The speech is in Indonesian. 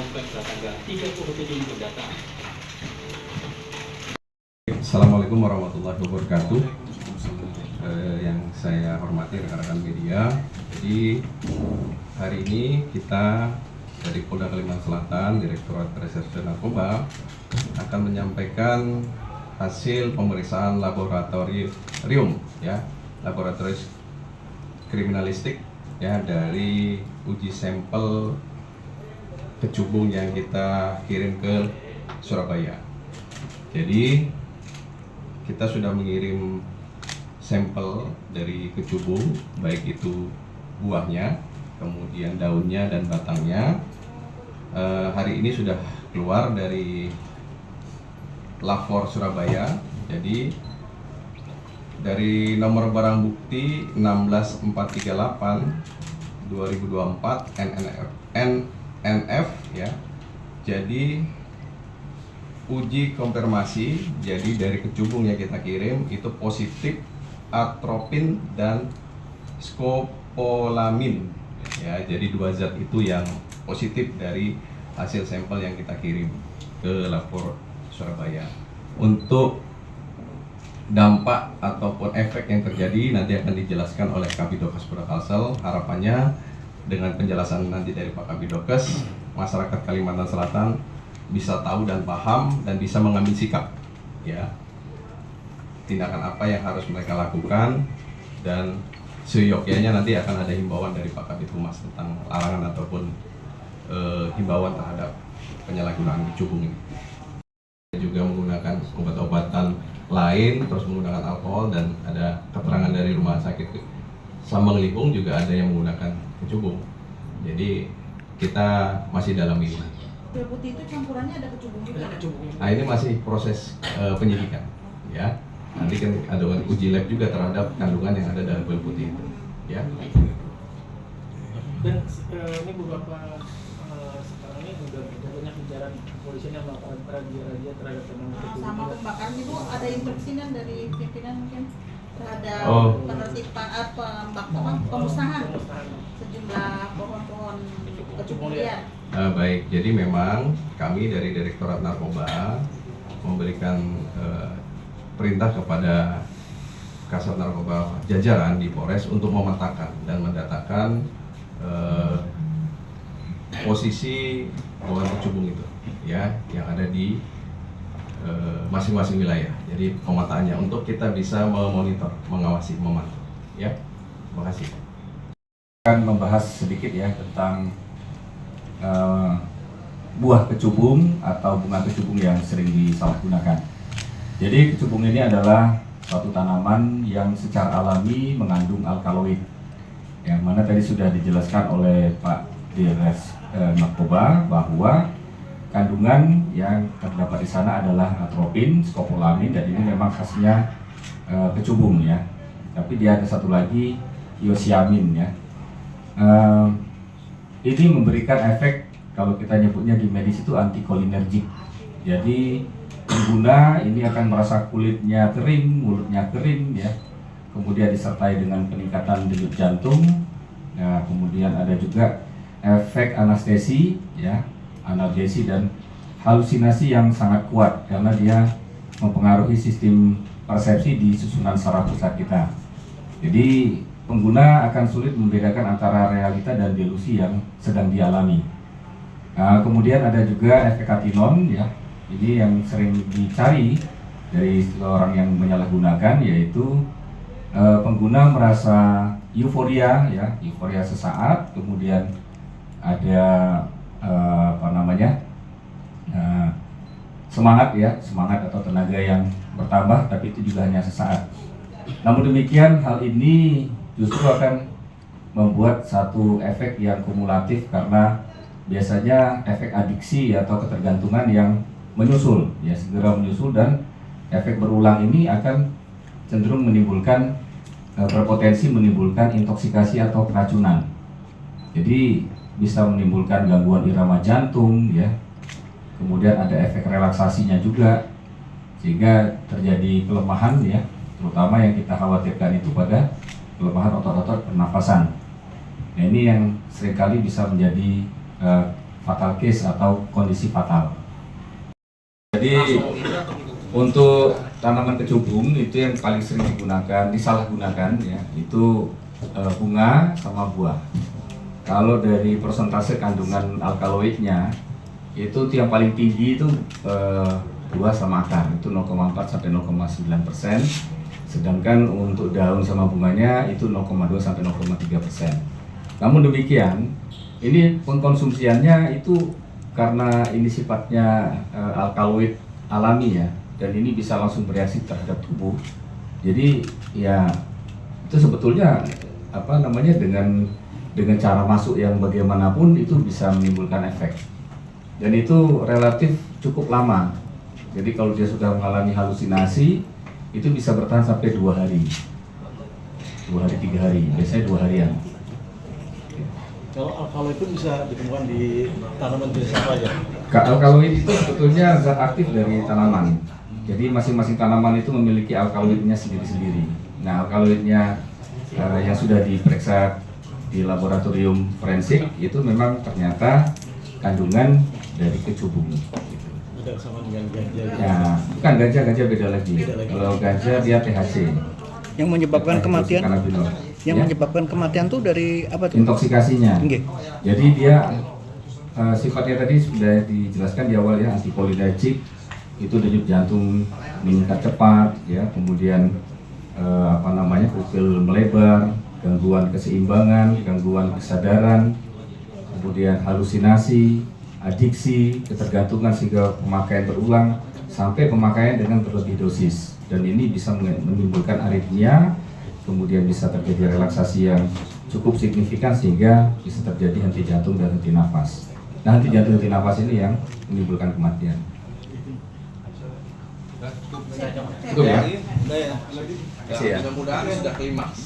pemeriksaan tanggal 30 mendatang. Assalamualaikum warahmatullahi wabarakatuh. Yang saya hormati rekan-rekan media. Jadi hari ini kita dari Polda Kalimantan Selatan, Direktorat Reserse Narkoba akan menyampaikan hasil pemeriksaan laboratorium laboratoris kriminalistik dari uji sampel kecubung yang kita kirim ke Surabaya. Jadi kita sudah mengirim sampel dari kecubung, baik itu buahnya, kemudian daunnya dan batangnya. Hari ini sudah keluar dari Lapor Surabaya. Jadi dari nomor barang bukti 16438 2024 NNF ya. Jadi uji konfirmasi, jadi dari kecubung yang kita kirim itu positif atropin dan skopolamin ya. Jadi dua zat itu yang positif dari hasil sampel yang kita kirim ke Lapor Surabaya. Untuk dampak ataupun efek yang terjadi nanti akan dijelaskan oleh Kabidokes Polda Kalsel. Harapannya dengan penjelasan nanti dari Pak Kabidokes, masyarakat Kalimantan Selatan bisa tahu dan paham dan bisa mengambil sikap ya, tindakan apa yang harus mereka lakukan, dan seyogyanya nanti akan ada himbauan dari Pak Kabid Humas tentang larangan ataupun himbauan terhadap penyalahgunaan kecubung ini. Juga menggunakan obat-obatan lain, terus menggunakan alkohol, dan ada keterangan dari rumah sakit Sambang Lipung juga ada yang menggunakan kecubung. Jadi kita masih dalam ini. Pil putih itu campurannya ada kecubung juga. Nah ini masih proses penyidikan ya. Nanti kan ada uji lab juga terhadap kandungan yang ada dalam pil putih itu ya. Dan ini beberapa sekarang ini sudah banyak bicara kepolisian yang melakukan razia terhadap teman-teman. Sama pembakaran itu ada instruksinya dari pimpinan mungkin terhadap penertiban pemusnahan sejumlah pohon-pohon kecubung liar. Baik, jadi memang kami dari Direktorat Narkoba memberikan perintah kepada Kasat Narkoba jajaran di Polres untuk memetakan dan mendatakan posisi pohon kecubung itu ya yang ada di masing-masing wilayah. Jadi pemetaannya untuk kita bisa memonitor, mengawasi, memantau ya. Terima kasih. Akan membahas sedikit ya tentang buah kecubung atau bunga kecubung yang sering disalahgunakan. Jadi kecubung ini adalah suatu tanaman yang secara alami mengandung alkaloid, yang mana tadi sudah dijelaskan oleh Pak Dirres Narkoba bahwa kandungan yang terdapat di sana adalah atropin, skopolamin, dan ini memang khasnya kecubung ya. Tapi dia ada satu lagi, iosiamin ya. Ini memberikan efek, kalau kita nyebutnya di medis itu antikolinergik. Jadi pengguna ini akan merasa kulitnya kering, mulutnya kering ya. Kemudian disertai dengan peningkatan denyut jantung. Nah, kemudian ada juga efek anestesi ya, analgesi dan halusinasi yang sangat kuat karena dia mempengaruhi sistem persepsi di susunan saraf pusat kita. Jadi pengguna akan sulit membedakan antara realita dan delusi yang sedang dialami. Nah, kemudian ada juga efek katinon ya. Ini yang sering dicari dari orang yang menyalahgunakan, yaitu pengguna merasa euforia ya, euforia sesaat, kemudian ada semangat atau tenaga yang bertambah, tapi itu juga hanya sesaat. Namun demikian, hal ini justru akan membuat satu efek yang kumulatif karena biasanya efek adiksi atau ketergantungan yang menyusul ya, segera menyusul, dan efek berulang ini akan cenderung menimbulkan berpotensi menimbulkan intoksikasi atau keracunan. Jadi bisa menimbulkan gangguan irama jantung ya. Kemudian ada efek relaksasinya juga, sehingga terjadi kelemahan ya, terutama yang kita khawatirkan itu pada kelemahan otot-otot pernafasan. Nah, ini yang seringkali bisa menjadi fatal case atau kondisi fatal. Jadi untuk tanaman kecubung itu yang paling sering digunakan, disalahgunakan ya, itu bunga sama buah. Kalau dari persentase kandungan alkaloidnya itu yang paling tinggi itu buah sama akar itu 0,4 sampai 0,9%, sedangkan untuk daun sama bunganya itu 0,2 sampai 0,3%. Namun demikian, ini pengkonsumsiannya itu karena ini sifatnya alkaloid alami ya, dan ini bisa langsung bereaksi terhadap tubuh. Jadi ya itu sebetulnya apa namanya dengan cara masuk yang bagaimanapun itu bisa menimbulkan efek. Dan itu relatif cukup lama. Jadi kalau dia sudah mengalami halusinasi itu bisa bertahan sampai 2 hari. 2 hari 3 hari, biasanya 2 harian. Kalau alkaloid itu bisa ditemukan di tanaman jenis apa ya? Alkaloid itu sebetulnya zat aktif dari tanaman. Jadi masing-masing tanaman itu memiliki alkaloidnya sendiri-sendiri. Nah, alkaloidnya yang sudah diperiksa di laboratorium forensik itu memang ternyata kandungan dari kecubung. Beda sama dengan ganja. Ya, bukan ganja beda lagi. Kalau ganja dia THC. Yang menyebabkan kematian? Kanabinol. Yang Ya? menyebabkan kematian tuh dari apa tuh? Intoksikasinya. Nggih. Jadi dia sifatnya tadi sudah dijelaskan di awal ya, anticholinergic, itu denyut jantung meningkat cepat ya, kemudian pupil melebar, gangguan keseimbangan, gangguan kesadaran, kemudian halusinasi, adiksi, ketergantungan sehingga pemakaian berulang sampai pemakaian dengan berlebih dosis, dan ini bisa menimbulkan aritmia, kemudian bisa terjadi relaksasi yang cukup signifikan sehingga bisa terjadi henti jantung dan henti nafas. Nah, henti jantung henti nafas ini yang menimbulkan kematian. Cukup ya? Mudah-mudahan sudah klimaks.